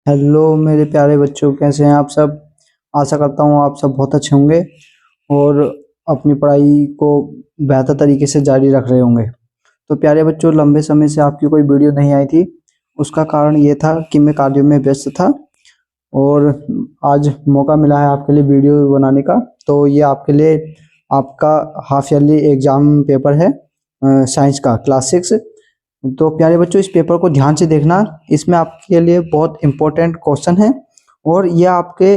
Hello मेरे प्यारे बच्चों, कैसे हैं आप सब। आशा करता हूँ आप सब बहुत अच्छे होंगे और अपनी पढ़ाई को बेहतर तरीके से जारी रख रहे होंगे। तो प्यारे बच्चों, लंबे समय से आपकी कोई वीडियो नहीं आई थी। उसका कारण ये था कि मैं कार्यों में व्यस्त था और आज मौका मिला है आपके लिए वीडियो बनाने का। तो ये आपके लिए आपका हाफ ईयरली एग्जाम पेपर है, साइंस का क्लास 6। तो प्यारे बच्चों, इस पेपर को ध्यान से देखना। इसमें आपके लिए बहुत इंपॉर्टेंट क्वेश्चन है और ये आपके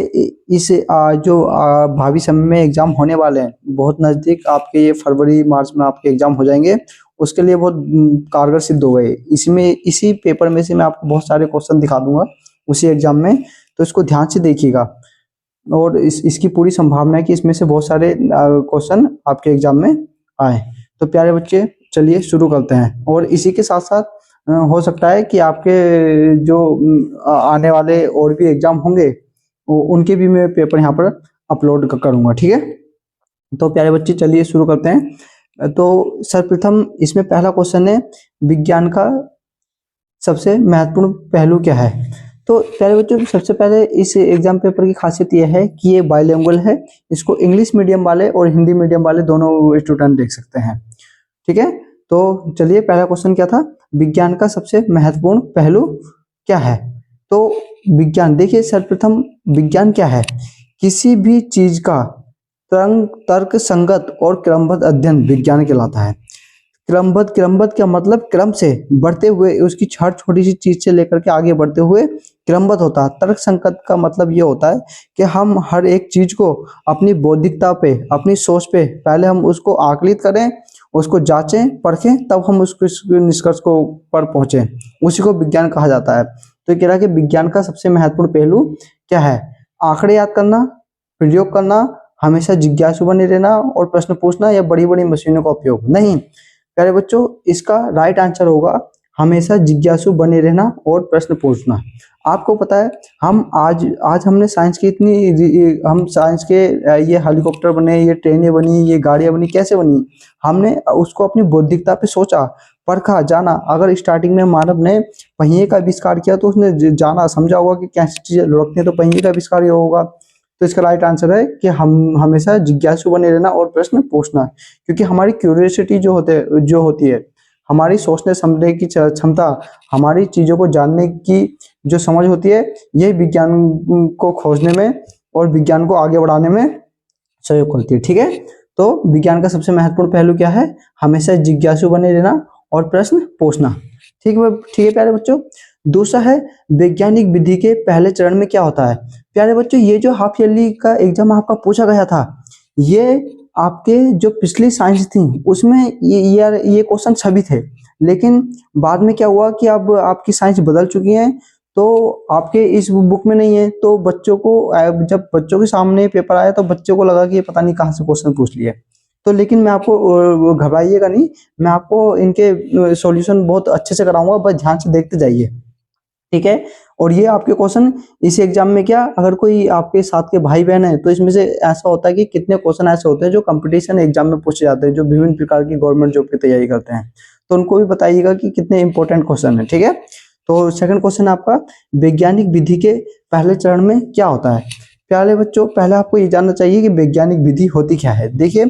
इस जो भावी समय में एग्जाम होने वाले हैं, बहुत नज़दीक आपके, ये फरवरी मार्च में आपके एग्जाम हो जाएंगे। उसके लिए बहुत कारगर सिद्ध हो गए। इसमें इसी पेपर में से मैं आपको बहुत सारे क्वेश्चन दिखा दूंगा उसी एग्जाम में। तो इसको ध्यान से देखिएगा और इसकी पूरी संभावना है कि इसमें से बहुत सारे क्वेश्चन आपके एग्जाम में आए। तो प्यारे बच्चे, चलिए शुरू करते हैं। और इसी के साथ साथ हो सकता है कि आपके जो आने वाले और भी एग्जाम होंगे उनके भी मैं पेपर यहाँ पर अपलोड करूँगा, ठीक है। तो प्यारे बच्चे, चलिए शुरू करते हैं। तो सर्वप्रथम इसमें पहला क्वेश्चन है, विज्ञान का सबसे महत्वपूर्ण पहलू क्या है। तो प्यारे बच्चों, सबसे पहले इस एग्जाम पेपर की खासियत यह है कि ये बाइलिंगुअल है। इसको इंग्लिश मीडियम वाले और हिंदी मीडियम वाले दोनों स्टूडेंट देख सकते हैं, ठीक है। तो चलिए, पहला क्वेश्चन क्या था, विज्ञान का सबसे महत्वपूर्ण पहलू क्या है। तो विज्ञान, देखिए सर्वप्रथम विज्ञान क्या है, किसी भी चीज का तर्क संगत और क्रमबद्ध अध्ययन विज्ञान कहलाता है। क्रमबद्ध, क्रमबद्ध क्या मतलब, क्रम से बढ़ते हुए, उसकी हर छोटी सी चीज से लेकर के आगे बढ़ते हुए क्रमबद्ध होता है। तर्क संगत का मतलब ये होता है कि हम हर एक चीज को अपनी बौद्धिकता पे, अपनी सोच पे पहले हम उसको आकलित करें, उसको जांचें परखें, तब हम उसको निष्कर्ष को पर पहुंचे। उसी को विज्ञान कहा जाता है। तो ये कह रहा है कि विज्ञान का सबसे महत्वपूर्ण पहलू क्या है, आंकड़े याद करना, प्रयोग करना, हमेशा जिज्ञासु बने रहना और प्रश्न पूछना, या बड़ी बड़ी मशीनों का उपयोग नहीं। प्यारे बच्चों, इसका राइट आंसर होगा हमेशा जिज्ञासु बने रहना और प्रश्न पूछना। आपको पता है, हम आज आज हमने साइंस की हम साइंस के ये हेलीकॉप्टर बने, ये ट्रेनें बनी, ये गाड़ियां बनी, कैसे बनी। हमने उसको अपनी बौद्धिकता पे सोचा, परखा, जाना। अगर स्टार्टिंग में मानव ने पहिए का आविष्कार किया तो उसने जाना समझा होगा कि कैसी चीजें लुढ़कती हैं, तो पहिए का आविष्कार ही होगा। तो इसका राइट आंसर है कि हम हमेशा जिज्ञासु बने रहना और प्रश्न पूछना। क्योंकि हमारी क्यूरियोसिटी जो होती है, हमारी सोचने समझने की क्षमता, हमारी चीजों को जानने की जो समझ होती है, ये विज्ञान को खोजने में और विज्ञान को आगे बढ़ाने में सहयोग करती है, ठीक है। तो विज्ञान का सबसे महत्वपूर्ण पहलू क्या है, हमेशा जिज्ञासु बने रहना और प्रश्न पूछना, ठीक है। ठीक है प्यारे बच्चों, दूसरा है, वैज्ञानिक विधि के पहले चरण में क्या होता है। प्यारे बच्चों, ये जो हाफ ईयरली का एग्जाम आपका पूछा गया था, ये आपके जो पिछली साइंस थी उसमें ये क्वेश्चन सभी थे। लेकिन बाद में क्या हुआ कि अब आपकी साइंस बदल चुकी है, तो आपके इस बुक में नहीं है। तो बच्चों को जब बच्चों के सामने पेपर आया तो बच्चों को लगा कि ये पता नहीं कहाँ से क्वेश्चन पूछ लिए। तो लेकिन मैं आपको घबराइएगा नहीं, मैं आपको इनके सॉल्यूशन बहुत अच्छे से कराऊंगा, बस ध्यान से देखते जाइए, ठीक है। और ये आपके क्वेश्चन इस एग्जाम में, क्या अगर कोई आपके साथ के भाई बहन है तो इसमें से ऐसा होता है कि कितने क्वेश्चन ऐसे होते हैं जो कंपटीशन एग्जाम में पूछे जाते हैं, जो विभिन्न प्रकार की गवर्नमेंट जॉब की तैयारी करते हैं। तो उनको भी बताइएगा कि कितने इंपॉर्टेंट क्वेश्चन है, ठीक है। तो सेकंड क्वेश्चन आपका, वैज्ञानिक विधि के पहले चरण में क्या होता है। प्यारे बच्चों, पहले आपको ये जानना चाहिए कि वैज्ञानिक विधि होती क्या है। देखिए,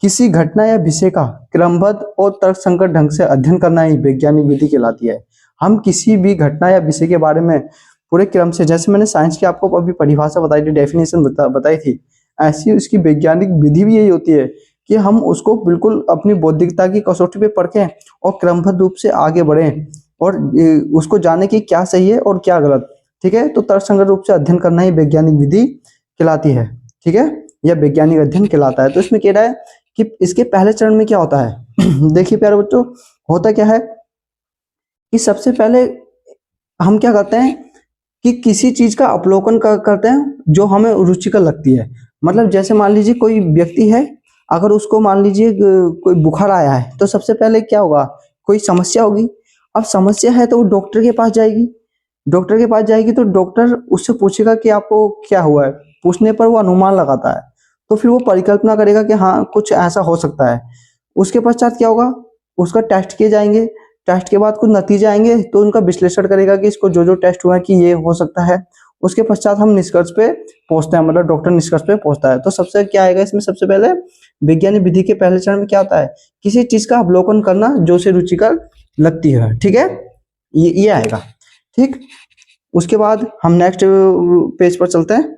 किसी घटना या विषय का क्रमबद्ध और तर्कसंगत ढंग से अध्ययन करना ही वैज्ञानिक विधि कहलाती है। हम किसी भी घटना या विषय के बारे में पूरे क्रम से, जैसे मैंने साइंस की आपको अभी परिभाषा बताई थी, डेफिनेशन बताई थी, ऐसी उसकी वैज्ञानिक विधि भी यही होती है कि हम उसको बिल्कुल अपनी बौद्धिकता की कसौटी पे परखें और क्रमबद्ध रूप से आगे बढ़ें और उसको जाने की क्या सही है और क्या गलत, ठीक है। तो तर्कसंगत रूप से अध्ययन करना ही वैज्ञानिक विधि कहलाती है, ठीक है, यह वैज्ञानिक अध्ययन कहलाता है। तो इसमें कह रहा है कि इसके पहले चरण में क्या होता है। देखिए प्यारे बच्चों, होता क्या है कि सबसे पहले हम क्या करते हैं कि किसी चीज का अवलोकन करते हैं जो हमें रुचिकर लगती है। मतलब जैसे मान लीजिए कोई व्यक्ति है, अगर उसको मान लीजिए कोई बुखार आया है, तो सबसे पहले क्या होगा, कोई समस्या होगी। अब समस्या है तो वो डॉक्टर के पास जाएगी। डॉक्टर के पास जाएगी तो डॉक्टर उससे पूछेगा कि आपको क्या हुआ है। पूछने पर वो अनुमान लगाता है, तो फिर वो परिकल्पना करेगा कि हाँ कुछ ऐसा हो सकता है। उसके पश्चात क्या होगा, उसका टेस्ट किए जाएंगे। टेस्ट के बाद कुछ नतीजे आएंगे तो उनका विश्लेषण करेगा कि इसको जो जो टेस्ट हुआ है कि ये हो सकता है। उसके पश्चात हम निष्कर्ष पे पहुंचते हैं, मतलब डॉक्टर निष्कर्ष पे पहुंचता है। तो सबसे क्या आएगा इसमें, सबसे पहले वैज्ञानिक विधि के पहले चरण में क्या होता है, किसी चीज का अवलोकन करना जो उसे रुचिकर लगती है, ठीक है, ये आएगा। ठीक, उसके बाद हम नेक्स्ट पेज पर चलते हैं।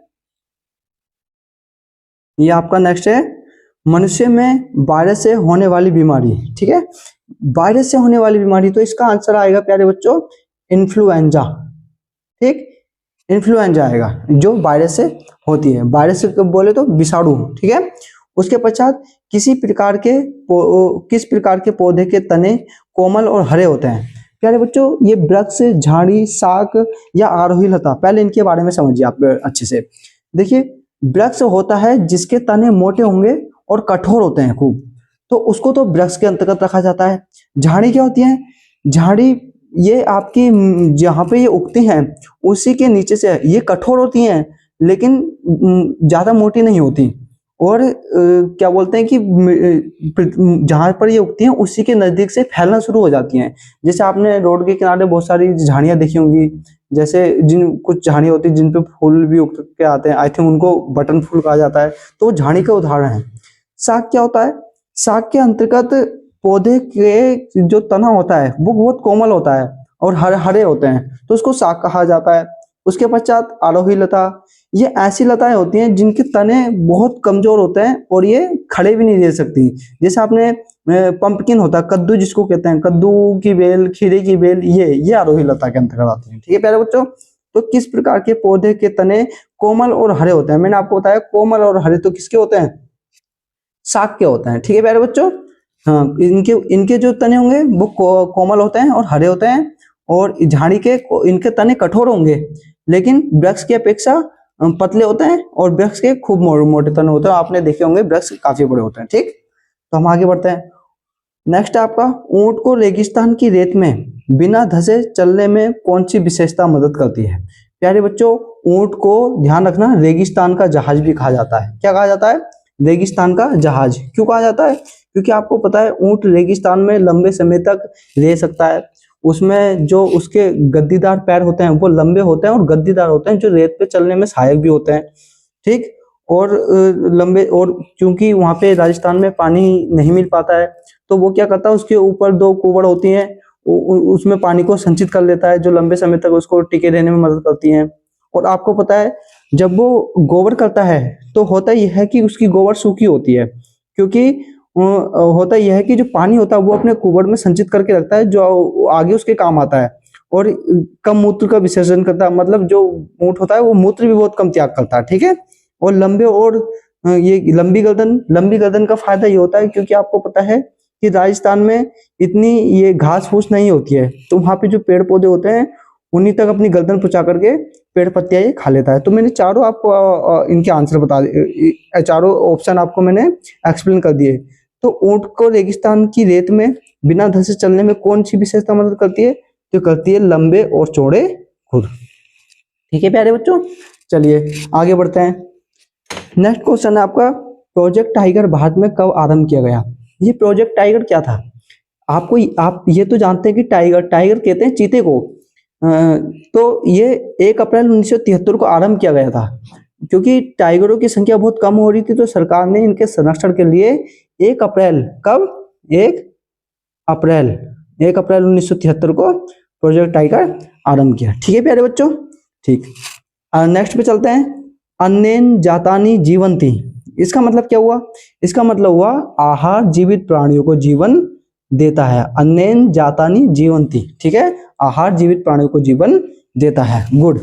ये आपका नेक्स्ट है मनुष्य में वायरस से होने वाली बीमारी। ठीक है, वायरस से होने वाली बीमारी, तो इसका आंसर आएगा प्यारे बच्चों इन्फ्लुएंजा। ठीक, इन्फ्लुएंजा आएगा जो वायरस से होती है, वायरस से बोले तो विषाणु। ठीक है, उसके पश्चात किस प्रकार के पौधे के तने कोमल और हरे होते हैं। प्यारे बच्चों ये वृक्ष, झाड़ी, शाक या आरोही लता, पहले इनके बारे में समझिए आप अच्छे से। देखिए वृक्ष होता है जिसके तने मोटे होंगे और कठोर होते हैं खूब, तो उसको तो वृक्ष के अंतर्गत रखा जाता है। झाड़ी क्या होती है, झाड़ी ये आपकी जहाँ पे ये उगती हैं उसी के नीचे से, ये कठोर होती हैं लेकिन ज्यादा मोटी नहीं होती, और क्या बोलते हैं कि जहाँ पर ये उगती हैं उसी के नजदीक से फैलना शुरू हो जाती हैं। जैसे आपने रोड के किनारे बहुत सारी झाड़ियाँ देखी होंगी, जैसे जिन कुछ झाड़ियाँ होती हैं जिन पे फूल भी उग के आते हैं, आई थिंक उनको बटन फूल कहा जाता है, तो वो झाड़ी का उदाहरण है। शाक क्या होता है, शाक के अंतर्गत पौधे के जो तना होता है वो बहुत कोमल होता है और हरे हरे होते हैं, तो उसको शाक कहा जाता है। उसके पश्चात आरोही लता, ये ऐसी लताएं होती हैं जिनके तने बहुत कमजोर होते हैं और ये खड़े भी नहीं रह सकती। जैसे आपने पंपकिन होता है, कद्दू जिसको कहते हैं, कद्दू की बेल, खीरे की बेल, ये आरोही लता के अंतर्गत आती है। ठीक है प्यारे बच्चों, तो किस प्रकार के पौधे के तने कोमल और हरे होते हैं, मैंने आपको बताया कोमल और हरे तो किसके होते हैं, शाक के होते हैं। ठीक है प्यारे बच्चों, हाँ इनके जो तने होंगे वो कोमल होते हैं और हरे होते हैं, और झाड़ी के इनके तने कठोर होंगे लेकिन वृक्ष की अपेक्षा पतले होते हैं, और वृक्ष के खूब मोटे तने होते हैं, आपने देखे होंगे वृक्ष काफी बड़े होते हैं। ठीक, तो हम आगे बढ़ते हैं। नेक्स्ट आपका ऊंट को रेगिस्तान की रेत में बिना धंसे चलने में कौन सी विशेषता मदद करती है। प्यारे बच्चों ऊंट को ध्यान रखना रेगिस्तान का जहाज भी कहा जाता है। क्या कहा जाता है, रेगिस्तान का जहाज। क्यों कहा जाता है, क्योंकि आपको पता है ऊंट रेगिस्तान में लंबे समय तक रह सकता है, उसमें जो उसके गद्दीदार पैर होते हैं वो लंबे होते हैं और गद्दीदार होते हैं, जो रेत पे चलने में सहायक भी होते हैं। ठीक, और लंबे, और क्योंकि वहां पे राजस्थान में पानी नहीं मिल पाता है तो वो क्या करता है, उसके ऊपर दो कुबड़ होती हैं, उसमें पानी को संचित कर लेता है, जो लंबे समय तक उसको टिके रहने में मदद करती हैं। और आपको पता है जब वो गोबर करता है तो होता यह है कि उसकी गोबर सूखी होती है, क्योंकि होता यह है कि जो पानी होता है वो अपने कुबड़ में संचित करके रखता है, जो आगे उसके काम आता है, और कम मूत्र का विसर्जन करता है, मतलब जो ऊंट होता है वो मूत्र भी बहुत कम त्याग करता है। ठीक है, और लंबे और ये लंबी गर्दन का फायदा ये होता है क्योंकि आपको पता है कि राजस्थान में इतनी ये घास फूस नहीं होती है, तो वहां पे जो पेड़ पौधे होते हैं उन्हीं तक अपनी गर्दन पहुंचा करके पेड़ पत्तियां ये खा लेता है। तो मैंने चारों आपको इनके आंसर बता दिए, चारों ऑप्शन आपको मैंने एक्सप्लेन कर दिए। तो ऊंट को रेगिस्तान की रेत में बिना धंसे चलने में कौन सी विशेषता मदद करती है, तो करती है लंबे और चौड़े खुर। ठीक है प्यारे बच्चों, चलिए आगे बढ़ते हैं। नेक्स्ट क्वेश्चन है आपका, प्रोजेक्ट टाइगर भारत में कब आरंभ किया गया। ये प्रोजेक्ट टाइगर क्या था, आप ये तो जानते हैं कि टाइगर कहते हैं चीते को। तो ये 1 अप्रैल 1973 को आरंभ किया गया था, क्योंकि टाइगरों की संख्या बहुत कम हो रही थी, तो सरकार ने इनके संरक्षण के लिए 1 अप्रैल, कब, 1 अप्रैल 1973 को प्रोजेक्ट टाइगर आरंभ किया। ठीक है प्यारे बच्चों, ठीक, नेक्स्ट पे चलते हैं। अन्नेन जातानी जीवंती, इसका मतलब क्या हुआ, इसका मतलब हुआ आहार जीवित प्राणियों को जीवन देता है। अन्नेन जातानी जीवंती, ठीक है, आहार जीवित प्राणियों को जीवन देता है। गुड,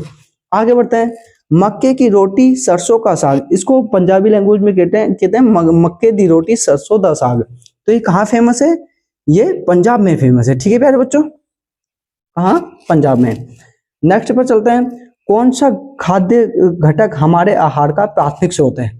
आगे बढ़ते हैं। मक्के की रोटी सरसों का साग, इसको पंजाबी लैंग्वेज में कहते हैं मक्के दी रोटी सरसों दा साग। तो ये कहाँ फेमस है, ये पंजाब में फेमस है। ठीक है प्यारे बच्चों, कहाँ, पंजाब में। नेक्स्ट पर चलते हैं। कौन सा खाद्य घटक हमारे आहार का प्राथमिक स्रोत है।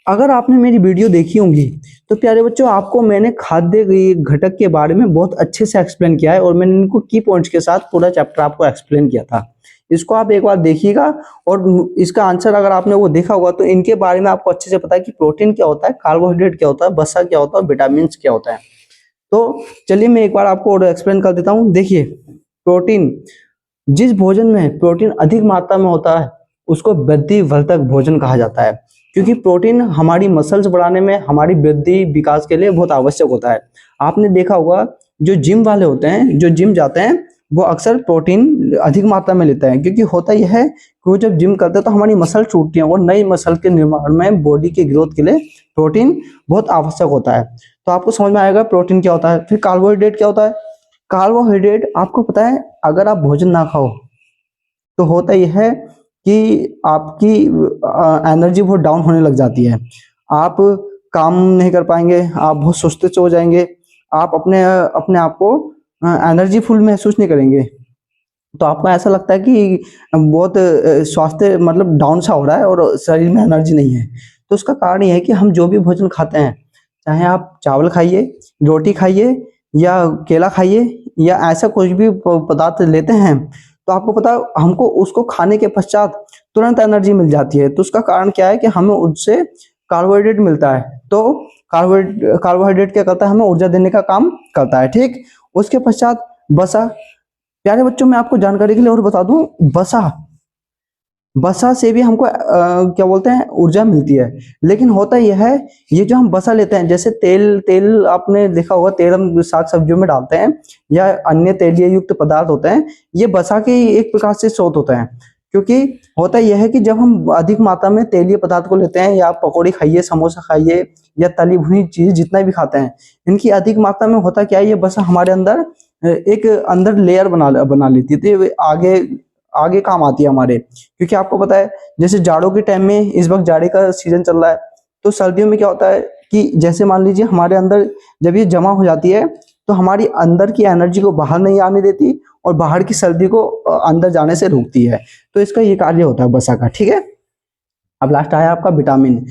अगर आपने मेरी वीडियो देखी होंगी तो प्यारे बच्चों आपको मैंने खाद्य घटक के बारे में बहुत अच्छे से एक्सप्लेन किया है, और मैंने इनको की पॉइंट्स के साथ पूरा चैप्टर आपको एक्सप्लेन किया था। इसको आप एक बार देखिएगा, और इसका आंसर अगर आपने वो देखा होगा तो इनके बारे में आपको अच्छे से पता है कि प्रोटीन क्या होता है, कार्बोहाइड्रेट क्या होता है, वसा क्या होता है और विटामिन क्या होता है। तो चलिए मैं एक बार आपको और एक्सप्लेन कर देता हूँ। देखिए, प्रोटीन, जिस भोजन में प्रोटीन अधिक मात्रा में होता है उसको वृद्धि वर्धक भोजन कहा जाता है, क्योंकि प्रोटीन हमारी मसल्स बढ़ाने में, हमारी वृद्धि विकास के लिए बहुत आवश्यक होता है। आपने देखा होगा जो जिम वाले होते हैं, जो जिम जाते हैं, वो अक्सर प्रोटीन अधिक मात्रा में लेते हैं, क्योंकि होता यह है कि वो जब जिम करते हैं तो हमारी मसल टूटती है और नई मसल के निर्माण में, बॉडी के ग्रोथ के लिए प्रोटीन बहुत आवश्यक होता है। तो आपको समझ में आएगा प्रोटीन क्या होता है। फिर कार्बोहाइड्रेट क्या होता है। कार्बोहाइड्रेट आपको पता है, अगर आप भोजन ना खाओ तो होता यह है कि आपकी एनर्जी बहुत डाउन होने लग जाती है, आप काम नहीं कर पाएंगे, आप बहुत सुस्त हो जाएंगे, आप अपने अपने आप को एनर्जी फुल महसूस नहीं करेंगे। तो आपको ऐसा लगता है कि बहुत स्वास्थ्य मतलब डाउन सा हो रहा है और शरीर में एनर्जी नहीं है। तो उसका कारण यह है कि हम जो भी भोजन खाते हैं, चाहे आप चावल खाइए, रोटी खाइए या केला खाइए या ऐसा कुछ भी पदार्थ लेते हैं, तो आपको पता है हमको उसको खाने के पश्चात तुरंत एनर्जी मिल जाती है। तो उसका कारण क्या है कि हमें उससे कार्बोहाइड्रेट मिलता है। तो कार्बोहाइड्रेट क्या करता है, हमें ऊर्जा देने का काम करता है। ठीक, उसके पश्चात वसा। प्यारे बच्चों, मैं आपको जानकारी के लिए और बता दूं, वसा, वसा से भी हमको क्या बोलते हैं, ऊर्जा मिलती है। लेकिन होता यह है, ये जो हम वसा लेते हैं, जैसे तेल, तेल आपने देखा होगा, तेल हम साग सब्जियों में डालते हैं या अन्य तेलीय युक्त पदार्थ होते हैं, ये वसा के एक प्रकार से स्रोत होते हैं। क्योंकि होता यह है कि जब हम अधिक मात्रा में तेलीय पदार्थ को लेते हैं, या आप पकौड़ी खाइए, समोसा खाइए या तली भुनी चीज जितना भी खाते हैं, इनकी अधिक मात्रा में होता क्या है, ये वसा हमारे अंदर एक अंदर लेयर बना लेती है। तो ये आगे आगे काम आती है हमारे। क्योंकि आपको पता है, जैसे जाड़ों के टाइम में, इस वक्त जाड़े का सीजन चल रहा है, तो सर्दियों में क्या होता है कि जैसे मान लीजिए हमारे अंदर जब ये जमा हो जाती है, तो हमारी अंदर की एनर्जी को बाहर नहीं आने देती और बाहर की सर्दी को अंदर जाने से रोकती है। तो इसका ये कार्य होता है वसा का। ठीक है, अब लास्ट आया आपका विटामिन।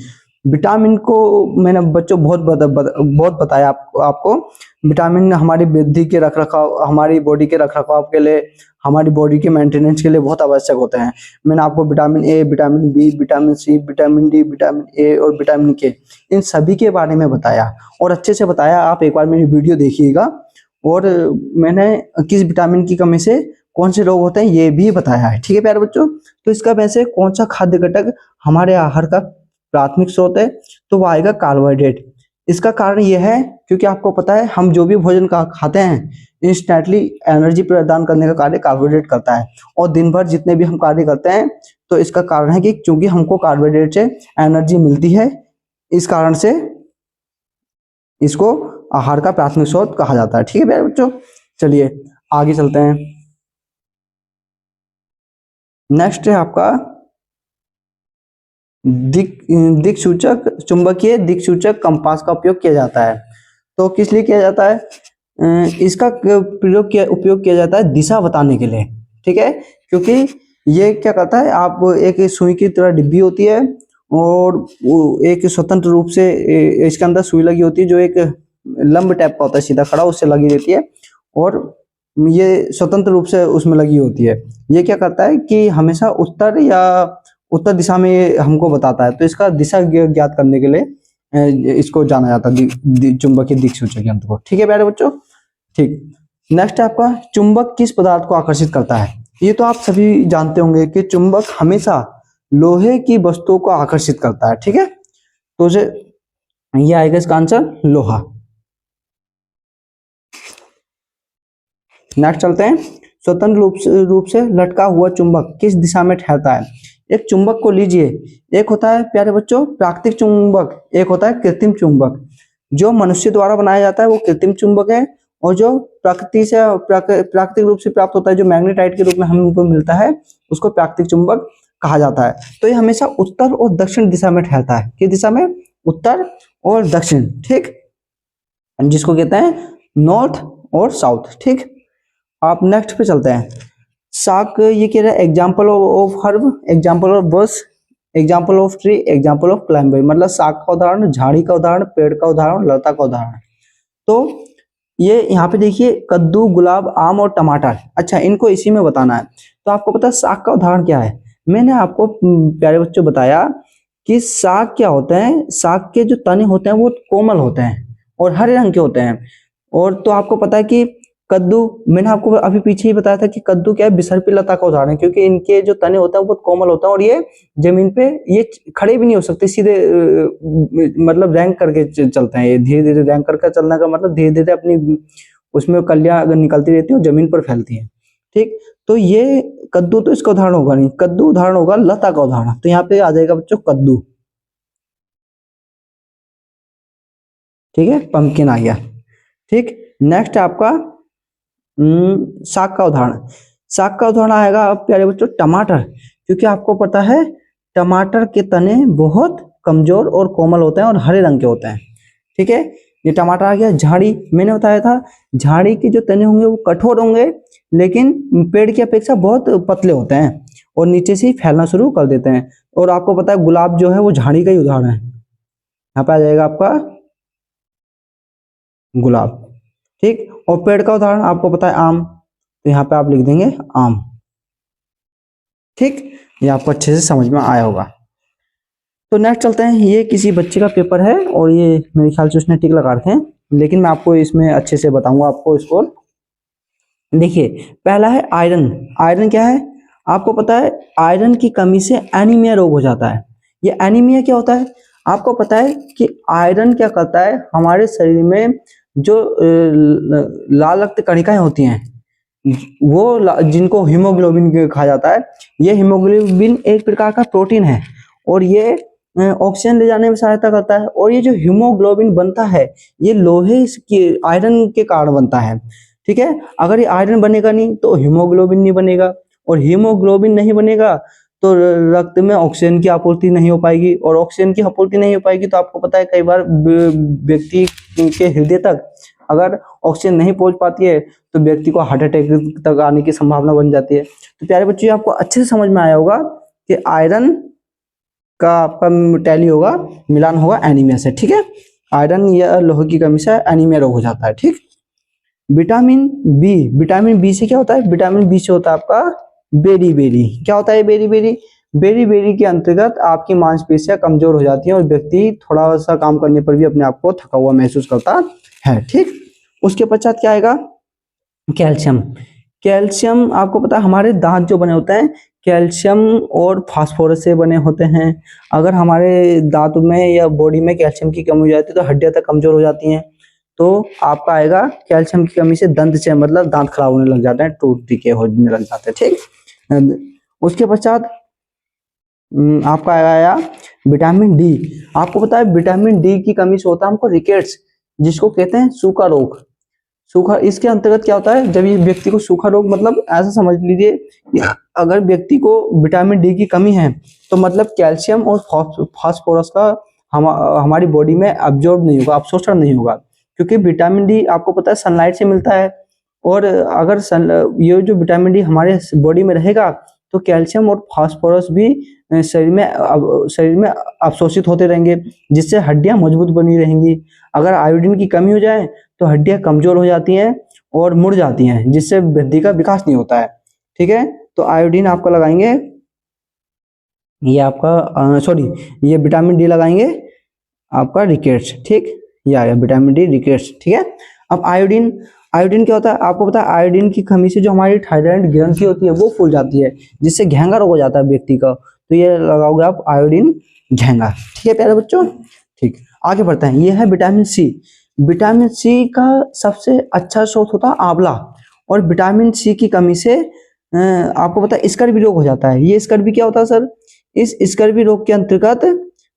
विटामिन को मैंने बच्चों बहुत बताया आपको। विटामिन हमारी वृद्धि के रख रखाव, हमारी बॉडी के रख रखाव के लिए, हमारी बॉडी के मेंटेनेंस के लिए बहुत आवश्यक होते हैं। मैंने आपको vitamin A, vitamin B, vitamin C, vitamin D, vitamin A और विटामिन के, इन सभी के बारे में बताया और अच्छे से बताया। आप एक बार मेरी वीडियो देखिएगा। और मैंने किस विटामिन की कमी से कौन से रोग होते हैं ये भी बताया है। ठीक है प्यारे बच्चों, तो इसका वैसे कौन सा खाद्य घटक हमारे आहार का प्राथमिक स्रोत है, तो वो आएगा कार्बोहाइड्रेट। इसका कारण यह है क्योंकि आपको पता है, हम जो भी भोजन का खाते हैं, इंस्टेंटली एनर्जी प्रदान करने का कार्य कार्बोहाइड्रेट करता है। और दिन भर जितने भी हम कार्य करते हैं, तो इसका कारण है कि क्योंकि हमको कार्बोहाइड्रेट से एनर्जी मिलती है, इस कारण से इसको आहार का प्राथमिक स्रोत कहा जाता है। ठीक है प्यारे बच्चों, चलिए आगे चलते हैं। नेक्स्ट है आपका दिक्सूचक, चुंबकीय दिक्सूचक कंपास का उपयोग किया जाता है। तो किस लिए किया जाता है? इसका उपयोग किया जाता है दिशा बताने के लिए। ठीक है, क्योंकि ये क्या करता है, आप एक सुई की तरह डिब्बी होती है और वो एक स्वतंत्र रूप से इसके अंदर सुई लगी होती है, जो एक लंब टाइप का होता है, सीधा खड़ा, उससे लगी रहती है और ये स्वतंत्र रूप से उसमें लगी होती है। ये क्या करता है कि हमेशा उत्तर दिशा में ये हमको बताता है। तो इसका दिशा ज्ञात करने के लिए इसको जाना जाता है चुंबकीय दिक्सूचक यंत्र को। ठीक है प्यारे बच्चों, ठीक। नेक्स्ट है आपका, चुंबक किस पदार्थ को आकर्षित करता है? ये तो आप सभी जानते होंगे कि चुंबक हमेशा लोहे की वस्तुओं को आकर्षित करता है। ठीक है, तो ये आएगा इसका आंसर लोहा। नेक्स्ट चलते हैं, स्वतंत्र रूप से लटका हुआ चुंबक किस दिशा में ठहरता है? एक चुंबक को लीजिए, एक होता है प्यारे बच्चों प्राकृतिक चुंबक, एक होता है कृत्रिम चुंबक। जो मनुष्य द्वारा बनाया जाता है वो कृत्रिम चुंबक है, और जो प्रकृति से प्राकृतिक रूप से प्राप्त होता है, जो मैग्नेटाइट के रूप में हमको मिलता है, उसको प्राकृतिक चुंबक कहा जाता है। तो ये हमेशा उत्तर और दक्षिण दिशा में ठहरता है। किस दिशा में? उत्तर और दक्षिण। ठीक, जिसको कहते हैं नॉर्थ और साउथ। ठीक, आप नेक्स्ट पे चलते हैं। साक, ये कह रहा है example of herb, example of bush, example of tree, example of climber. मतलब साग का उदाहरण, झाड़ी का उदाहरण, पेड़ का उदाहरण, लता का उदाहरण। तो ये यहाँ पे देखिए, कद्दू, गुलाब, आम और टमाटर। अच्छा, इनको इसी में बताना है। तो आपको पता है साग का उदाहरण क्या है? मैंने आपको प्यारे बच्चों बताया कि साग क्या होता है, साग के जो तने होते हैं वो कोमल होते हैं और हरे रंग के होते हैं। और तो आपको पता है कि कद्दू, मैंने आपको अभी पीछे ही बताया था कि कद्दू क्या है, बिसरपी लता का उदाहरण है, क्योंकि इनके जो तने होते हैं वो बहुत कोमल होता है और ये जमीन पे ये खड़े भी नहीं हो सकते, सीधे मतलब रैंक करके चलते हैं, ये धीरे धीरे रैंक करके चलने का मतलब धीरे धीरे अपनी उसमें कलियां अगर निकलती रहती है जमीन पर फैलती है। ठीक, तो ये कद्दू तो इसका उदाहरण होगा नहीं, कद्दू उदाहरण होगा लता का उदाहरण। तो यहाँ पे आ जाएगा बच्चों कद्दू। ठीक है, पंपकिन आ गया। ठीक, नेक्स्ट आपका साग का उदाहरण। साग का उदाहरण आएगा अब प्यारे बच्चों टमाटर, क्योंकि आपको पता है टमाटर के तने बहुत कमजोर और कोमल होते हैं और हरे रंग के होते हैं। ठीक है, ये टमाटर आ गया। झाड़ी, मैंने बताया था झाड़ी के जो तने होंगे वो कठोर होंगे, लेकिन पेड़ की अपेक्षा बहुत पतले होते हैं और नीचे से ही फैलना शुरू कर देते हैं। और आपको पता है गुलाब जो है वो झाड़ी का ही उदाहरण है। यहाँ पे आ जाएगा आपका गुलाब। ठीक, और पेड़ का उदाहरण आपको पता है आम, तो यहाँ पे आप लिख देंगे आम। ठीक, ये आपको अच्छे से समझ में आया होगा। तो नेक्स्ट चलते हैं, ये किसी बच्चे का पेपर है और ये मेरे ख्याल से उसने टिक लगा रखे हैं, लेकिन मैं आपको इसमें अच्छे से बताऊंगा आपको स्कोर। देखिए, पहला है आयरन। आयरन क्या है, आपको पता है आयरन की कमी से एनीमिया रोग हो जाता है। ये एनीमिया क्या होता है, आपको पता है कि आयरन क्या करता है, हमारे शरीर में जो लाल रक्त कणिकाएं होती हैं वो जिनको हीमोग्लोबिन कहा जाता है, ये हीमोग्लोबिन एक प्रकार का प्रोटीन है और ये ऑक्सीजन ले जाने में सहायता करता है। और ये जो हीमोग्लोबिन बनता है ये लोहे की आयरन के कारण बनता है। ठीक है, अगर ये आयरन बनेगा नहीं तो हीमोग्लोबिन नहीं बनेगा, और हीमोग्लोबिन नहीं बनेगा तो रक्त में ऑक्सीजन की आपूर्ति नहीं हो पाएगी, और ऑक्सीजन की आपूर्ति नहीं हो पाएगी तो आपको पता है कई बार व्यक्ति के हृदय तक अगर ऑक्सीजन नहीं पहुंच पाती है तो व्यक्ति को हार्ट अटैक तक आने की संभावना बन जाती है। तो प्यारे बच्चों, आपको अच्छे से समझ में आया होगा कि आयरन का आपका टैली होगा, मिलान होगा एनीमिया से। ठीक है, आयरन या लोहे की कमी से एनीमिया रोग हो जाता है। ठीक, विटामिन बी। विटामिन बी से क्या होता है, विटामिन बी से होता है आपका बेरी बेरी। क्या होता है बेरी बेरी, बेरी बेरी के अंतर्गत आपकी मांसपेशियां कमजोर हो जाती हैं और व्यक्ति थोड़ा सा काम करने पर भी अपने आप को थका हुआ महसूस करता है। ठीक, उसके पश्चात क्या आएगा, कैल्शियम। कैल्शियम आपको पता है हमारे दांत जो बने होते हैं कैल्शियम और फास्फोरस से बने होते हैं। अगर हमारे दांत में या बॉडी में कैल्शियम की कमी हो जाती है तो हड्डियां तक कमजोर हो जाती हैं। तो आपका आएगा कैल्शियम की कमी से दंत से मतलब दांत खराब होने लग जाते हैं, टूट टिके होने लग जाते हैं। ठीक, उसके पश्चात आपका आया विटामिन डी। आपको पता है विटामिन डी की कमी से होता है हमको रिकेट्स, जिसको कहते हैं सूखा रोग। सूखा, इसके अंतर्गत क्या होता है, जब ये व्यक्ति को सूखा रोग मतलब ऐसा समझ लीजिए कि अगर व्यक्ति को विटामिन डी की कमी है तो मतलब कैल्शियम और फास्फोरस का हमारी बॉडी में अब्जॉर्ब नहीं होगा, अवशोषण नहीं होगा, क्योंकि विटामिन डी आपको पता है सनलाइट से मिलता है। और अगर ये जो विटामिन डी हमारे बॉडी में रहेगा तो कैल्शियम और फास्फोरस भी शरीर में अवशोषित होते रहेंगे, जिससे हड्डियां मजबूत बनी रहेंगी। अगर आयोडीन की कमी हो जाए तो हड्डियां कमजोर हो जाती हैं और मुड़ जाती हैं, जिससे वृद्धि का विकास नहीं होता है। ठीक है, तो आयोडीन आपका लगाएंगे, ये आपका सॉरी ये विटामिन डी लगाएंगे आपका रिकेट्स। ठीक, ये आ गया विटामिन डी रिकेट्स। ठीक है, अब आयोडीन। आयोडीन क्या होता है, आपको पता है आयोडीन की कमी से जो हमारी थायराइड ग्रंथि होती है वो फूल जाती है, जिससे घेंगा रोग हो जाता है व्यक्ति का। तो ये लगाओगे आप आयोडीन घेंगा। ठीक है प्यारे बच्चों, ठीक, आगे बढ़ते हैं। ये है विटामिन सी। विटामिन सी का सबसे अच्छा स्रोत होता है आंवला, और विटामिन सी की कमी से आपको पता है स्कर्वी रोग हो जाता है। ये स्कर्वी क्या होता है सर, इस स्कर्वी रोग के अंतर्गत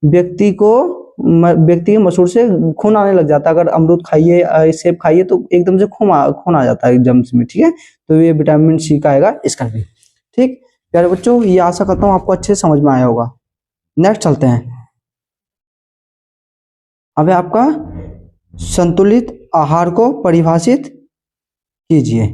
व्यक्ति के मसूड़ से खून आने लग जाता है। अगर अमरूद खाइए, सेब खाइए तो एकदम से खून आ जाता है जम्स में। ठीक है, तो ये विटामिन सी का आएगा स्कर्वी। ठीक प्यारे बच्चों, ये आशा करता हूँ आपको अच्छे से समझ में आया होगा। नेक्स्ट चलते हैं, अब आपका संतुलित आहार को परिभाषित कीजिए।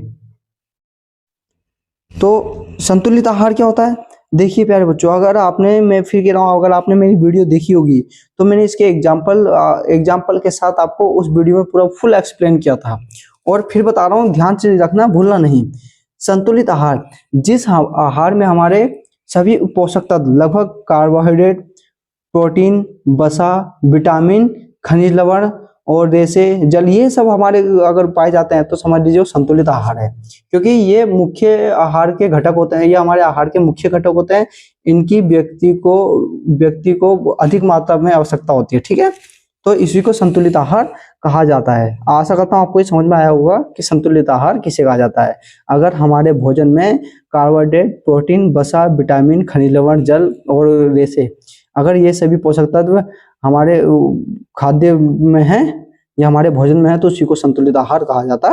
तो संतुलित आहार क्या होता है, देखिए प्यारे बच्चों, अगर आपने, मैं फिर कह रहा हूँ, अगर आपने मेरी वीडियो देखी होगी तो मैंने इसके एग्जाम्पल के साथ आपको उस वीडियो में पूरा फुल एक्सप्लेन किया था। और फिर बता रहा हूँ, ध्यान से रखना, भूलना नहीं। संतुलित आहार, जिस आहार में हमारे सभी पोषक तत्व लगभग कार्बोहाइड्रेट, प्रोटीन, वसा, विटामिन, खनिज लवण और रेसे, जल, ये सब हमारे अगर पाए जाते हैं तो समझ लीजिए वो संतुलित आहार है, क्योंकि ये मुख्य आहार के घटक होते हैं, ये हमारे आहार के मुख्य घटक होते हैं। इनकी व्यक्ति को अधिक मात्रा में आवश्यकता होती है, ठीक है। तो इसी को संतुलित आहार कहा जाता है। आशा करता हूँ आपको ये समझ में आया होगा कि संतुलित आहार किसे कहा जाता है। अगर हमारे भोजन में कार्बोहाइड्रेट, प्रोटीन, वसा, विटामिन, खनिज लवण, जल और रेसे, अगर ये सभी पोषक तत्व हमारे खाद्य में है या हमारे भोजन में है तो उसी को संतुलित आहार कहा जाता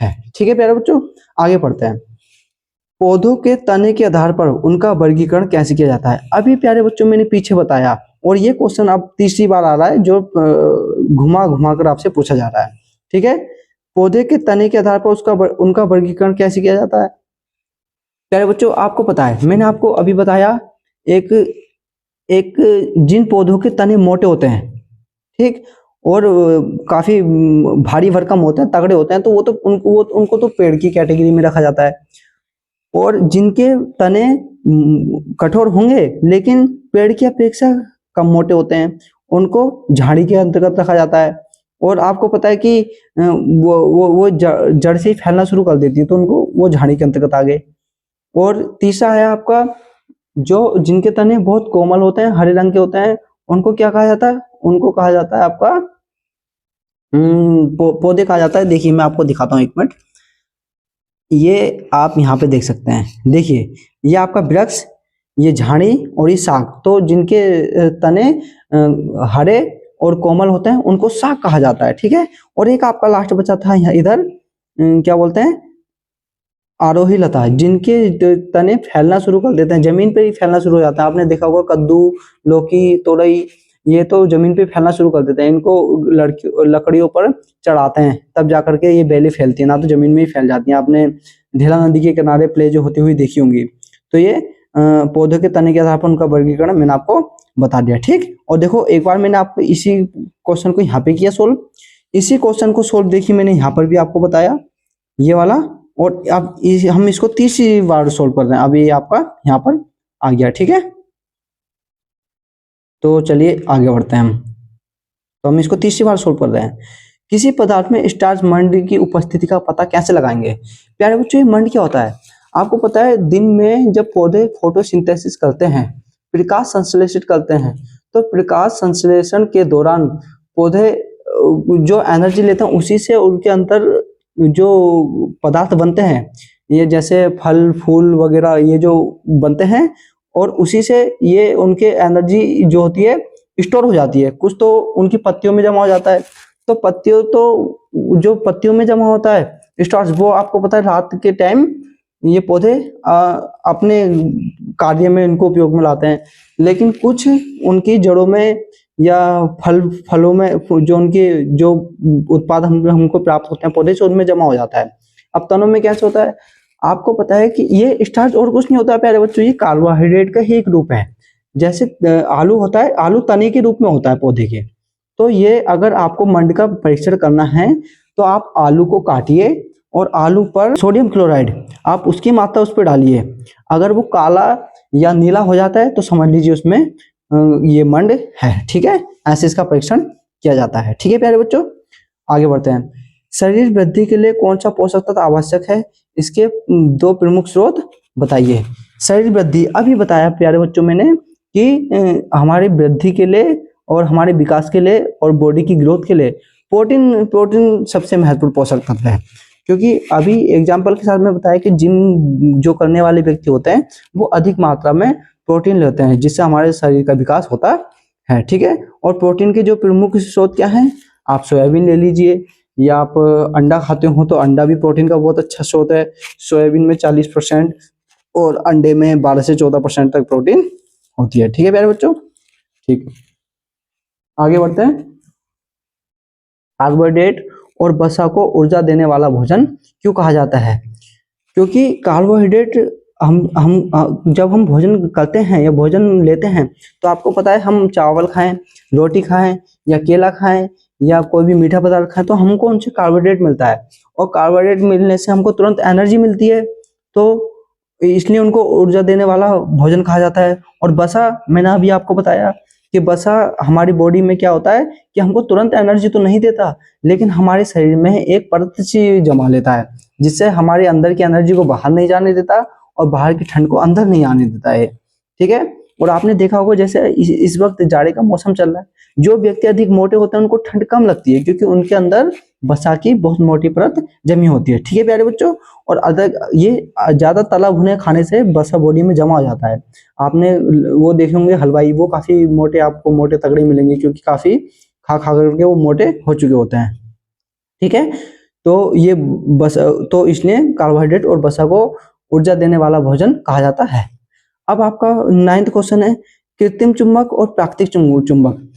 है, ठीक है प्यारे बच्चों। आगे पढ़ते हैं। पौधों के तने के आधार पर उनका वर्गीकरण कैसे किया जाता है। अभी प्यारे बच्चों मैंने पीछे बताया, और ये क्वेश्चन अब तीसरी बार आ रहा है जो घुमा घुमा कर आपसे पूछा जा रहा है, ठीक है। पौधे के तने के आधार पर उनका वर्गीकरण कैसे किया जाता है। प्यारे बच्चों आपको पता है, मैंने आपको अभी बताया, एक एक जिन पौधों के तने मोटे होते हैं, ठीक, और काफी भारी भरकम होते हैं, तगड़े होते हैं, तो वो तो उनको तो पेड़ की कैटेगरी में रखा जाता है। और जिनके तने कठोर होंगे लेकिन पेड़ की अपेक्षा कम मोटे होते हैं, उनको झाड़ी के अंतर्गत रखा जाता है। और आपको पता है कि वो जड़ से ही फैलना शुरू कर देती है, तो उनको वो झाड़ी के अंतर्गत आ गए। और तीसरा है आपका, जो जिनके तने बहुत कोमल होते हैं, हरे रंग के होते हैं, उनको क्या कहा जाता है, उनको कहा जाता है आपका पौधे कहा जाता है। देखिए मैं आपको दिखाता हूँ, एक मिनट, ये आप यहाँ पे देख सकते हैं, देखिए ये आपका वृक्ष, ये झाड़ी और ये साग, तो जिनके तने हरे और कोमल होते हैं उनको साग कहा जाता है, ठीक है। और एक आपका लास्ट बचा था यहाँ इधर, क्या बोलते हैं, आरोही लता, जिनके तने फैलना शुरू कर देते हैं, जमीन पे ही फैलना शुरू हो जाता है। आपने देखा होगा कद्दू, लौकी, तोरई, ये तो जमीन पे फैलना शुरू कर देते हैं, इनको लकड़ियों पर चढ़ाते हैं तब जाकर के ये बेलें फैलती है, ना तो जमीन में ही फैल जाती हैं। आपने ढेला नदी के किनारे प्ले जो होती हुई देखी होंगी। तो ये पौधों के तने के आधार पर उनका वर्गीकरण मैंने आपको बता दिया, ठीक। और देखो एक बार मैंने आपको इसी क्वेश्चन को यहाँ पे किया सोल्व, इसी क्वेश्चन को सोल्व देखिए मैंने यहाँ पर भी आपको बताया ये वाला, और अब हम इसको तीसरी बार सोल्व कर रहे हैं। अभी आपका यहाँ पर आ गया, ठीक है। तो चलिए आगे बढ़ते हैं हम। तो हम इसको तीसरी बार सोल्व कर रहे हैं। किसी पदार्थ में स्टार्च मंड की उपस्थिति का पता कैसे लगाएंगे। प्यारे बच्चों ये मंड क्या होता है, आपको पता है दिन में जब पौधे फोटोसिंथेसिस करते हैं, प्रकाश संश्लेषित करते हैं, तो प्रकाश संश्लेषण के दौरान पौधे जो एनर्जी लेते हैं उसी से उनके अंदर जो पदार्थ बनते हैं, ये जैसे फल फूल वगैरह ये जो बनते हैं, और उसी से ये उनके एनर्जी जो होती है स्टोर हो जाती है। कुछ तो उनकी पत्तियों में जमा हो जाता है, तो जो पत्तियों में जमा होता है स्टार्च, वो आपको पता है रात के टाइम ये पौधे अपने कार्य में इनको उपयोग में लाते हैं। लेकिन कुछ उनकी जड़ों में या फलों में जो उनके जो उत्पाद हमको प्राप्त होते हैं पौधे से, उनमें जमा हो जाता है। अब तनों में कैसे होता है, आपको पता है कि ये स्टार्च और कुछ नहीं होता है प्यारे बच्चों, ये कार्बोहाइड्रेट का ही एक रूप है। जैसे आलू होता है, आलू तने के रूप में होता है पौधे के। तो ये अगर आपको मंड का परीक्षण करना है तो आप आलू को काटिए और आलू पर सोडियम क्लोराइड आप उसकी मात्रा उस पर डालिए। अगर वो काला या नीला हो जाता है तो समझ लीजिए उसमें ये मंड है, ठीक है। ऐसे इसका परीक्षण किया जाता है, ठीक है प्यारे बच्चों। आगे बढ़ते हैं। शरीर वृद्धि के लिए कौन सा पोषक तत्व आवश्यक है, इसके दो प्रमुख स्रोत बताइए। शरीर वृद्धि अभी बताया प्यारे बच्चों मैंने कि हमारी वृद्धि के लिए और हमारे विकास के लिए और बॉडी की ग्रोथ के लिए प्रोटीन सबसे महत्वपूर्ण पोषक तत्व है। क्योंकि अभी एग्जाम्पल के साथ में बताया कि जिम जो करने वाले व्यक्ति होते हैं वो अधिक मात्रा में प्रोटीन लेते हैं, जिससे हमारे शरीर का विकास होता है, ठीक है। और प्रोटीन के जो प्रमुख स्रोत क्या हैं, आप सोयाबीन ले लीजिए, या आप अंडा खाते हो तो अंडा भी प्रोटीन का बहुत अच्छा स्रोत है। सोयाबीन में 40% और अंडे में 12 से 14% तक प्रोटीन होती है, ठीक है प्यारे बच्चों। ठीक है, आगे बढ़ते हैं। कार्बोहाइड्रेट और वसा को ऊर्जा देने वाला भोजन क्यों कहा जाता है। क्योंकि कार्बोहाइड्रेट जब हम भोजन करते हैं या भोजन लेते हैं तो आपको पता है हम चावल खाएं, रोटी खाएं या केला खाएं या कोई भी मीठा पदार्थ खाएं तो हमको उनसे कार्बोहाइड्रेट मिलता है, और कार्बोहाइड्रेट मिलने से हमको तुरंत एनर्जी मिलती है, तो इसलिए उनको ऊर्जा देने वाला भोजन कहा जाता है। और वसा मैंने अभी आपको बताया कि वसा हमारी बॉडी में क्या होता है कि हमको तुरंत एनर्जी तो नहीं देता, लेकिन हमारे शरीर में एक परत सी जमा लेता है, जिससे हमारे अंदर की एनर्जी को बाहर नहीं जाने देता और बाहर की ठंड को अंदर नहीं आने देता है। ठीक है। और आपने देखा होगा जैसे इस वक्त जाड़े का मौसम चल रहा है, जो व्यक्ति अधिक मोटे होते हैं उनको ठंड कम लगती है, क्योंकि उनके अंदर वसा की बहुत मोटी परत जमी होती है। ठीक है प्यारे बच्चों। और अदर ये ज्यादा तला भुने खाने से वसा बॉडी में जमा हो जाता है। आपने वो देखे होंगे हलवाई, वो काफी मोटे, आपको मोटे तगड़े मिलेंगे, क्योंकि काफी खा खा करके वो मोटे हो चुके होते हैं। ठीक है। तो ये बस, तो इसलिए कार्बोहाइड्रेट और वसा को ऊर्जा देने वाला भोजन कहा जाता है। अब आपका 9th क्वेश्चन है, कृत्रिम चुंबक और प्राकृतिक चुंबक।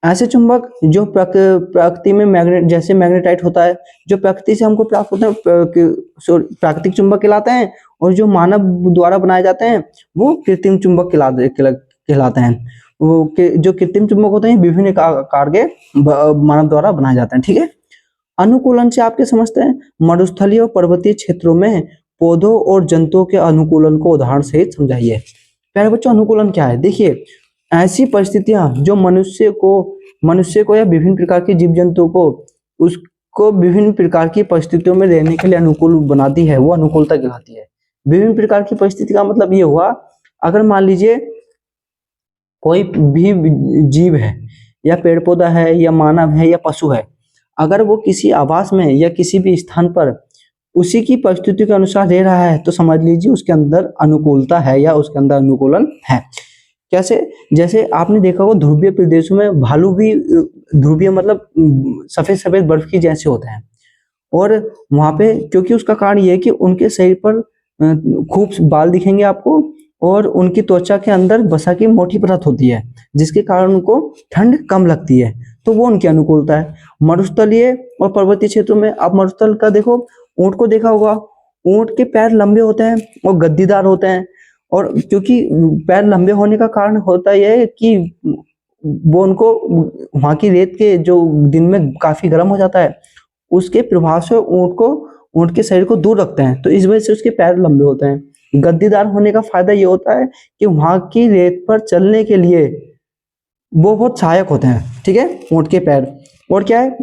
ऐसे चुंबक जो प्रकृति में मैग्नेट, जैसे मैग्नेटाइट होता है, जो प्रकृति से हमको प्राप्त होते हैं, प्राकृतिक चुंबक कहलाते हैं। और जो मानव द्वारा बनाए जाते हैं वो कृत्रिम चुंबक कहलाते हैं। जो कृत्रिम चुंबक होते हैं विभिन्न आकार के मानव द्वारा बनाए जाते हैं। ठीक है। अनुकूलन से आपके समझते हैं, मरुस्थलीय और पर्वतीय क्षेत्रों में पौधों और जंतुओं के अनुकूलन को उदाहरण सहित समझाइए। प्यारे बच्चों, अनुकूलन क्या है? देखिए, ऐसी परिस्थितियां जो मनुष्य को या विभिन्न प्रकार के जीव जंतु को उसको विभिन्न प्रकार की परिस्थितियों में रहने के लिए अनुकूल बनाती है, वो अनुकूलता कहलाती है। विभिन्न प्रकार की परिस्थिति का मतलब ये हुआ, अगर मान लीजिए कोई भी जीव है, या पेड़ पौधा है, या मानव है, या पशु है, अगर वो किसी आवास में या किसी भी स्थान पर उसी की परिस्थिति के अनुसार रह रहा है, तो समझ लीजिए उसके अंदर अनुकूलता है या उसके अंदर अनुकूलन है। कैसे? जैसे आपने देखा होगा ध्रुवीय प्रदेशों में भालू भी, ध्रुवीय मतलब सफेद सफेद बर्फ की जैसे होते हैं, और वहां पे क्योंकि उसका कारण ये है कि उनके शरीर पर खूब बाल दिखेंगे आपको, और उनकी त्वचा के अंदर वसा की मोटी परत होती है, जिसके कारण उनको ठंड कम लगती है, तो वो उनकी अनुकूलता है। मरुस्थलीय और पर्वतीय क्षेत्रों में आप मरुस्थल का देखो, ऊंट को देखा होगा, ऊंट के पैर लंबे होते हैं और गद्दीदार होते हैं, और क्योंकि पैर लंबे होने का कारण होता यह है कि वो उनको वहां की रेत के जो दिन में काफी गर्म हो जाता है, उसके प्रभाव से ऊंट के शरीर को दूर रखते हैं, तो इस वजह से उसके पैर लंबे होते हैं। गद्दीदार होने का फायदा ये होता है कि वहां की रेत पर चलने के लिए वो बहुत सहायक होते हैं। ठीक है, ऊंट के पैर। और क्या है,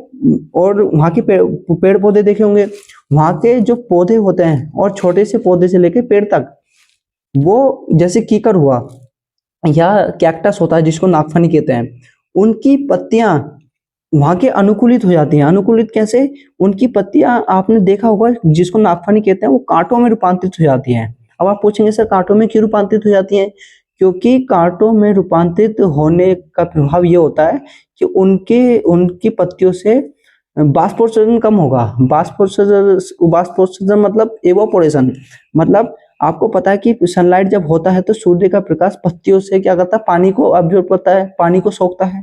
और वहां के पेड़ पौधे देखे होंगे, वहां के जो पौधे होते हैं, और छोटे से पौधे से लेके पेड़ तक, वो जैसे कीकर हुआ या कैक्टस होता है जिसको नागफनी कहते हैं, उनकी पत्तियां वहां के अनुकूलित हो जाती हैं। अनुकूलित कैसे? उनकी पत्तियां आपने देखा होगा जिसको नागफनी कहते हैं, वो कांटों में रूपांतरित हो जाती हैं। अब आप पूछेंगे सर कांटों में क्यों रूपांतरित हो जाती हैं? क्योंकि कांटों में रूपांतरित होने का प्रभाव ये होता है कि उनकी पत्तियों से बाष्पोत्सर्जन कम होगा। बाष्पोत्सर्जन मतलब एवोपोरेशन, मतलब आपको पता है कि सनलाइट जब होता है तो सूर्य का प्रकाश पत्तियों से क्या करता है, पानी को अब्जॉर्ब करता है, पानी को सोखता है।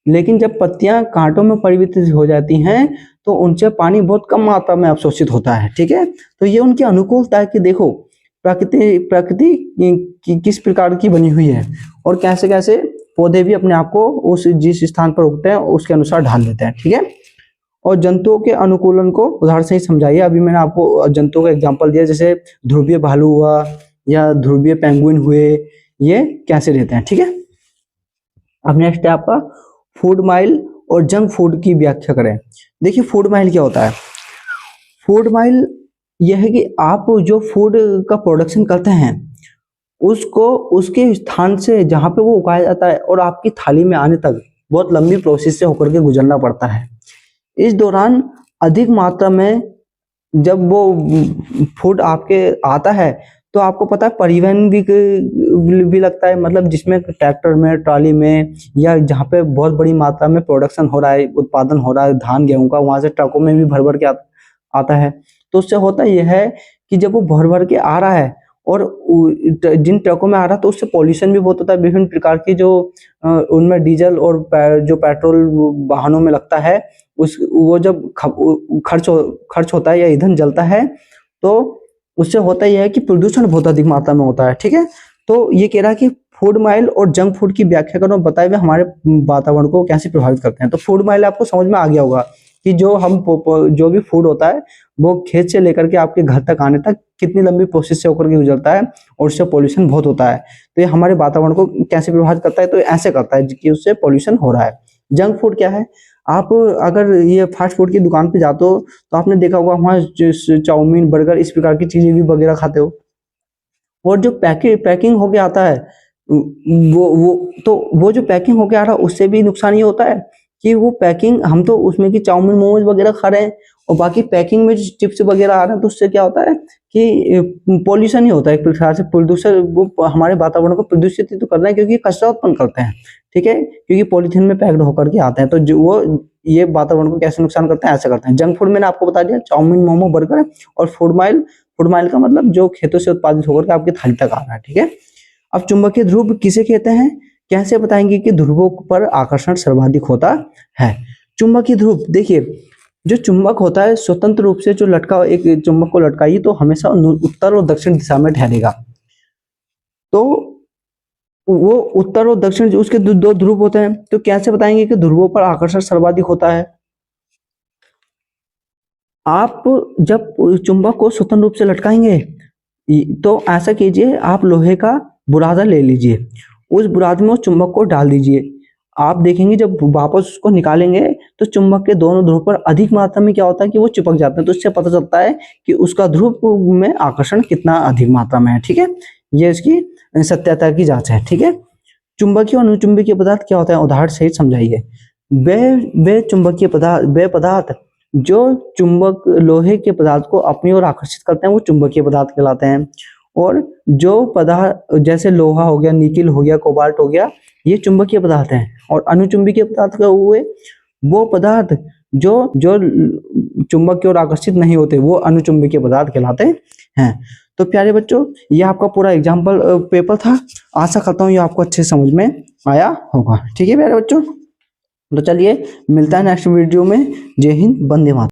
लेकिन जब पत्तियां कांटों में परिवर्तित हो जाती हैं तो उनसे पानी बहुत कम मात्रा में अवशोषित होता है। ठीक है, तो ये उनकी अनुकूलता है कि देखो प्रकृति किस प्रकार की बनी हुई है, और कैसे कैसे पौधे भी अपने आप को उस जिस स्थान पर उगते हैं उसके अनुसार ढाल लेते हैं। ठीक है। और जंतुओं के अनुकूलन को उदाहरण से ही समझाइए। अभी मैंने आपको जंतुओं का एग्जांपल दिया, जैसे ध्रुवीय भालू हुआ या ध्रुवीय पेंगुइन हुए, ये कैसे रहते हैं। ठीक है। अब नेक्स्ट है आपका फूड माइल और जंक फूड की व्याख्या करें। देखिए, फूड माइल क्या होता है? फूड माइल यह है कि आप जो फूड का प्रोडक्शन करते हैं उसको उसके स्थान से जहां पे वो उगाया जाता है और आपकी थाली में आने तक बहुत लंबी प्रोसेस से होकर के गुजरना पड़ता है। इस दौरान अधिक मात्रा में जब वो फूड आपके आता है तो आपको पता है परिवहन भी लगता है, मतलब जिसमें ट्रैक्टर में, ट्रॉली में, या जहाँ पे बहुत बड़ी मात्रा में प्रोडक्शन हो रहा है, उत्पादन हो रहा है धान गेहूं का, वहां से ट्रकों में भी भर भर के आता है। तो उससे होता यह है कि जब वो भर भर के आ रहा है और जिन ट्रकों में आ रहा है तो उससे पॉल्यूशन भी बहुत होता है। विभिन्न प्रकार की जो उनमें डीजल और जो पेट्रोल वाहनों में लगता है वो जब खर्च होता है या ईंधन जलता है तो उससे होता यह है कि प्रदूषण बहुत अधिक मात्रा में होता है। ठीक है। तो ये कह रहा है कि फूड माइल और जंक फूड की व्याख्या करो, बताए हुए हमारे वातावरण को कैसे प्रभावित करते हैं। तो फूड माइल आपको समझ में आ गया होगा कि जो जो भी फूड होता है वो खेत से लेकर के आपके घर तक आने तक कितनी लंबी प्रोसेस से होकर के गुजरता है, और उससे पोल्यूशन बहुत होता है। तो ये हमारे वातावरण को कैसे प्रभावित करता है, तो ऐसे करता है कि उससे पोल्यूशन हो रहा है। जंक फूड क्या है? आप अगर ये फास्ट फूड की दुकान पे जाते हो तो आपने देखा होगा वहाँ चाउमीन, बर्गर इस प्रकार की चीजें भी वगैरह खाते हो। और जो पैकिंग होके आता है, वो जो पैकिंग होके आ रहा है उससे भी नुकसान ये होता है कि वो पैकिंग, हम तो उसमें की चाउमीन मोमोज वगैरह खा रहे हैं, और बाकी पैकिंग में जो चिप्स वगैरह आ रहे हैं, तो उससे क्या होता है कि पॉल्यूशन ही होता है एक प्रकार से। प्रदूषण, वो हमारे वातावरण को प्रदूषित ही तो कर रहे हैं, क्योंकि कचरा उत्पन्न करते हैं, ठीक है, क्योंकि पॉलीथीन में पैक्ड होकर के आते हैं। तो जो वो ये वातावरण को कैसे नुकसान करते हैं, ऐसे करते हैं। जंक फूड मैंने आपको बता दिया, चाउमीन, मोमो, बर्गर, और फूड माइल का मतलब जो खेतों से उत्पादित होकर के आपकी थाली तक आ रहा है, ठीक है। अब चुंबकीय ध्रुव किसे कहते हैं, कैसे बताएंगे कि ध्रुवों पर आकर्षण सर्वाधिक होता है। चुंबकीय ध्रुव, देखिए जो चुंबक होता है स्वतंत्र रूप से जो लटका, एक चुंबक को लटकाइए तो हमेशा उत्तर और दक्षिण दिशा में ठहरेगा। तो वो उत्तर और दक्षिण, जो उसके दो ध्रुव होते हैं, तो कैसे बताएंगे कि ध्रुवों पर आकर्षण सर्वाधिक होता है। आप जब चुंबक को स्वतंत्र रूप से लटकाएंगे तो ऐसा कीजिए, आप लोहे का बुरादा ले लीजिए, उस बुरादे में उस चुंबक को डाल दीजिए। आप देखेंगे जब वापस उसको निकालेंगे तो चुंबक के दोनों ध्रुव पर अधिक मात्रा में क्या होता है कि वो चिपक जाते हैं। तो इससे पता चलता है कि उसका ध्रुव में आकर्षण कितना अधिक मात्रा में है, ठीक है। ये इसकी सत्यता की जांच है, ठीक है। चुंबकीय और अनुचुंबकीय पदार्थ क्या होता है, उदाहरण सहित समझाइए। वे चुंबकीय पदार्थ, वे पदार्थ जो चुंबक लोहे के पदार्थ को अपनी ओर आकर्षित करते हैं वो चुंबकीय पदार्थ कहलाते हैं। और जो पदार्थ जैसे लोहा हो गया, निकिल हो गया, कोबाल्ट हो गया, ये चुंबकीय पदार्थ हैं। और अनुचुंबकीय पदार्थ क्या हुए, वो पदार्थ जो जो चुंबक की ओर आकर्षित नहीं होते, वो अनुचुंबकीय पदार्थ कहलाते हैं। तो प्यारे बच्चों, ये आपका पूरा एग्जाम्पल पेपर था। आशा करता हूँ ये आपको अच्छे समझ में आया होगा, ठीक है प्यारे बच्चों। तो चलिए मिलता है नेक्स्ट वीडियो में। जय हिंद, वंदे मातरम।